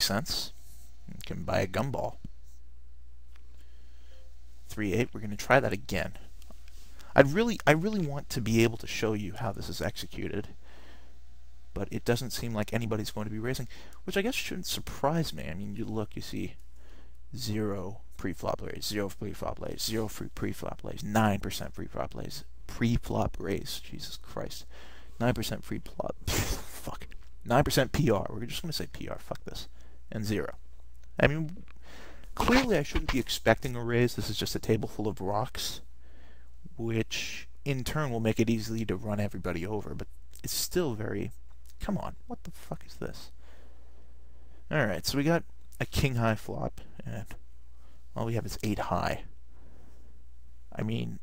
cents. You can buy a gumball. 3-8. We're going to try that again. I really want to be able to show you how this is executed, but it doesn't seem like anybody's going to be raising, which I guess shouldn't surprise me. I mean, you look, you see 0 pre-flop raise, 0 pre-flop raise, 0 pre-flop raise, 9% pre-flop raise, pre-flop raise, Jesus Christ, 9% pre-flop, fuck, 9% PR, we're just going to say PR, fuck this, and 0. I mean, clearly I shouldn't be expecting a raise. This is just a table full of rocks, which in turn will make it easy to run everybody over, but it's still very, come on, what the fuck is this? Alright, so we got a king high flop, and all we have is 8 high. I mean,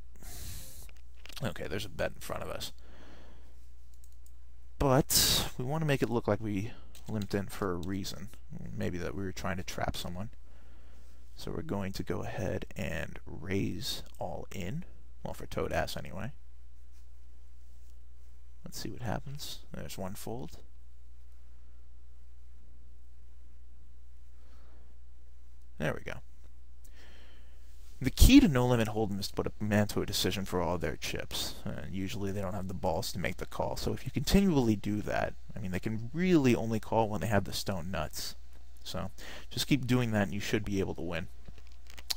okay, there's a bet in front of us. But we want to make it look like we limped in for a reason. Maybe that we were trying to trap someone. So we're going to go ahead and raise all in. Well, for Toad Ass anyway. Let's see what happens. There's one fold. There we go. The key to No Limit Hold'em is to put a man to a decision for all their chips. Usually they don't have the balls to make the call. So if you continually do that, I mean, they can really only call when they have the stone nuts. So just keep doing that and you should be able to win.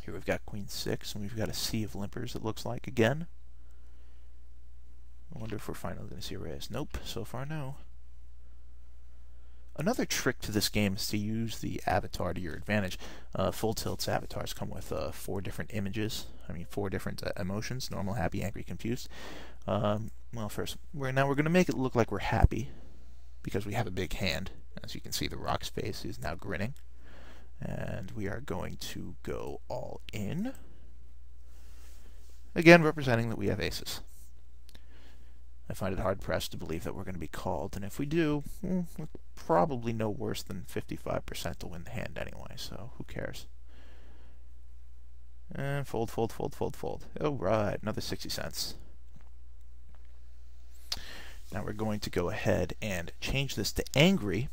Here we've got Queen 6, and we've got a sea of limpers, it looks like, again. I wonder if we're finally going to see a raise. Nope, so far no. Another trick to this game is to use the avatar to your advantage. Full Tilt's avatars come with 4 different images. I mean, 4 different emotions: normal, happy, angry, confused. Well, first, we're going to make it look like we're happy because we have a big hand. As you can see, the rock's face is now grinning. And we are going to go all in. Again, representing that we have aces. I find it hard-pressed to believe that we're going to be called, and if we do, we're probably no worse than 55% to win the hand anyway, so who cares? And fold, fold, fold, fold, fold. Alright, another 60 cents. Now we're going to go ahead and change this to angry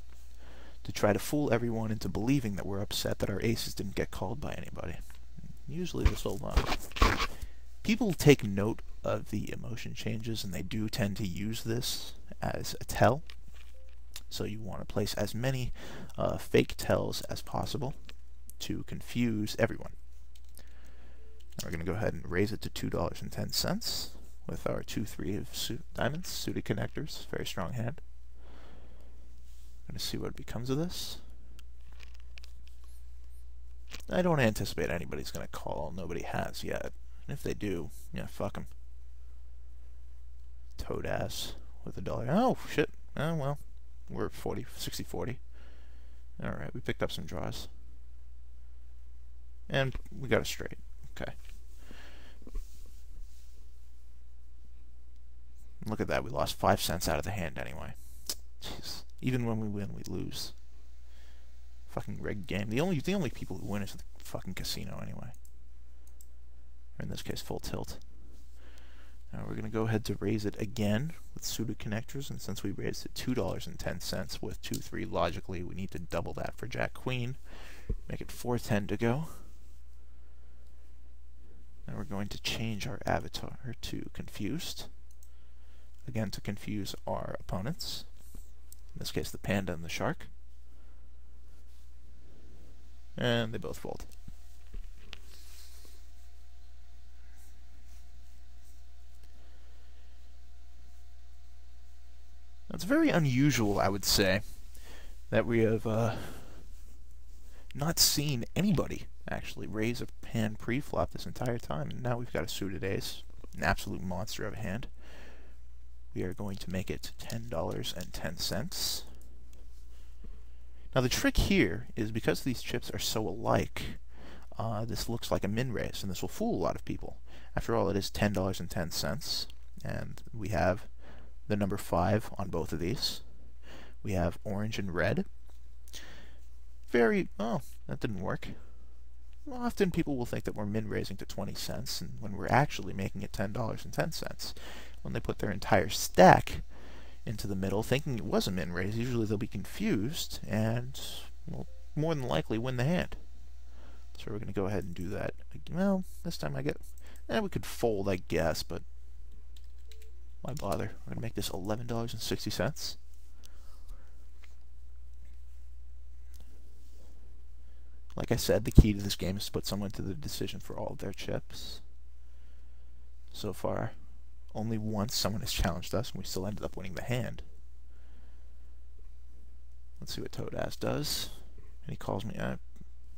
to try to fool everyone into believing that we're upset that our aces didn't get called by anybody. Usually this will people take note of the emotion changes, and they do tend to use this as a tell. So you want to place as many fake tells as possible to confuse everyone. Now we're going to go ahead and raise it to $2.10 with our 2-3 of diamonds, suited connectors, very strong hand. Going to see what becomes of this. I don't anticipate anybody's going to call. Nobody has yet. And if they do, yeah, fuck them. Toad Ass with $1. Oh, shit. Oh, well. We're 60-40. Alright, we picked up some draws. And we got a straight. Okay. Look at that. We lost 5 cents out of the hand anyway. Jeez. Even when we win, we lose. Fucking rigged game. The only people who win is the fucking casino anyway. Or in this case, Full Tilt. Now we're going to go ahead to raise it again with suited connectors, and since we raised it $2.10 with 2-3, logically we need to double that for Jack Queen. Make it $4.10 to go. Now we're going to change our avatar to confused. Again, to confuse our opponents. In this case, the panda and the shark. And they both fold. It's very unusual, I would say, that we have not seen anybody actually raise a hand pre-flop this entire time, and now we've got a suited ace, an absolute monster of a hand. We are going to make it $10.10. Now the trick here is because these chips are so alike, this looks like a min raise, and this will fool a lot of people. After all, it is $10.10, and we have the number 5 on both of these. We have orange and red. Oh, that didn't work. Often people will think that we're min raising to 20 cents, and when we're actually making it $10.10. When they put their entire stack into the middle, thinking it was a min raise, usually they'll be confused, and, well, more than likely win the hand. So we're going to go ahead and do that. Well, this time I get... we could fold, I guess, but why bother? We're going to make this $11.60. Like I said, the key to this game is to put someone to the decision for all of their chips. So far, only once someone has challenged us, and we still ended up winning the hand. Let's see what Toadass does. And he calls me up.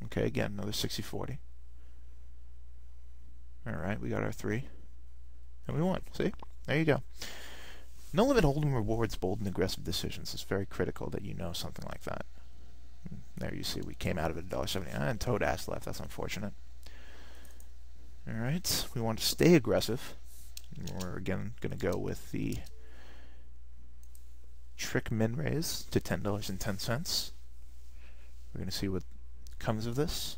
Okay, again, another 60-40. Alright, we got our 3. And we won. See? There you go. No limit hold'em rewards bold and aggressive decisions. It's very critical that you know something like that. There you see we came out of it $1.79, and Toadass left. That's unfortunate. Alright, we want to stay aggressive. We're again going to go with the trick min raise to $10.10. We're going to see what comes of this.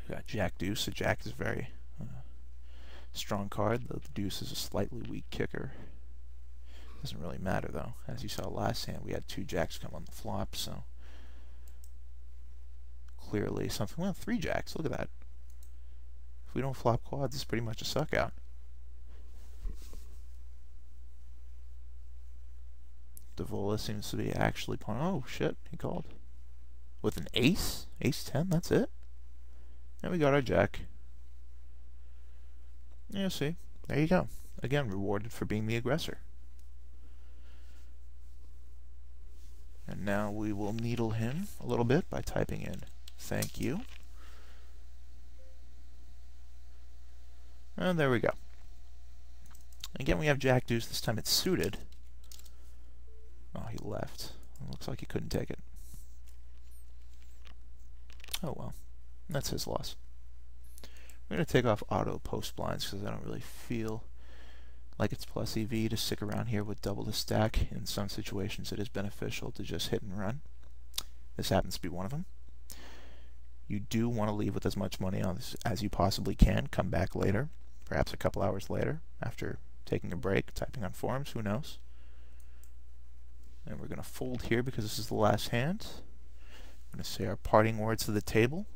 We got Jack Deuce. So Jack is a very strong card. The Deuce is a slightly weak kicker. Doesn't really matter though. As you saw last hand, we had 2 jacks come on the flop, so clearly something. Well, 3 jacks. Look at that. If we don't flop quads, it's pretty much a suck out. Davola seems to be actually playing. Oh shit, he called with an ace, ace 10. That's it. And we got our jack. Yeah, see, there you go. Again, rewarded for being the aggressor. And now we will needle him a little bit by typing in "thank you." And there we go. Again, we have Jack Deuce. This time it's suited. Oh, he left. It looks like he couldn't take it. Oh well, that's his loss. We're going to take off auto post blinds because I don't really feel like it's plus EV to stick around here with double the stack. In some situations it is beneficial to just hit and run. This happens to be one of them. You do want to leave with as much money on this as you possibly can. Come back later, perhaps a couple hours later, after taking a break, typing on forums, who knows. And we're going to fold here because this is the last hand. We're going to say our parting words to the table.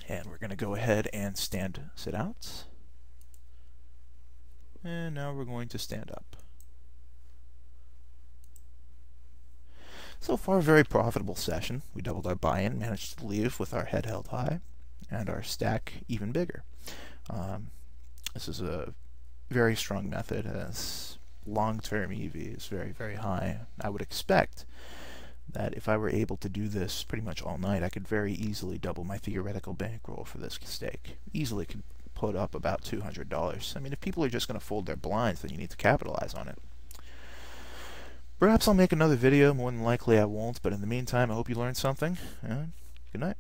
And we're going to go ahead and sit out. And now we're going to stand up. So far, a very profitable session. We doubled our buy-in, managed to leave with our head held high, and our stack even bigger. This is a very strong method, as long-term EV is very, very high. I would expect that if I were able to do this pretty much all night, I could very easily double my theoretical bankroll for this stake. Easily could put up about $200. I mean, if people are just going to fold their blinds, then you need to capitalize on it. Perhaps I'll make another video. More than likely I won't, but in the meantime, I hope you learned something, and good night.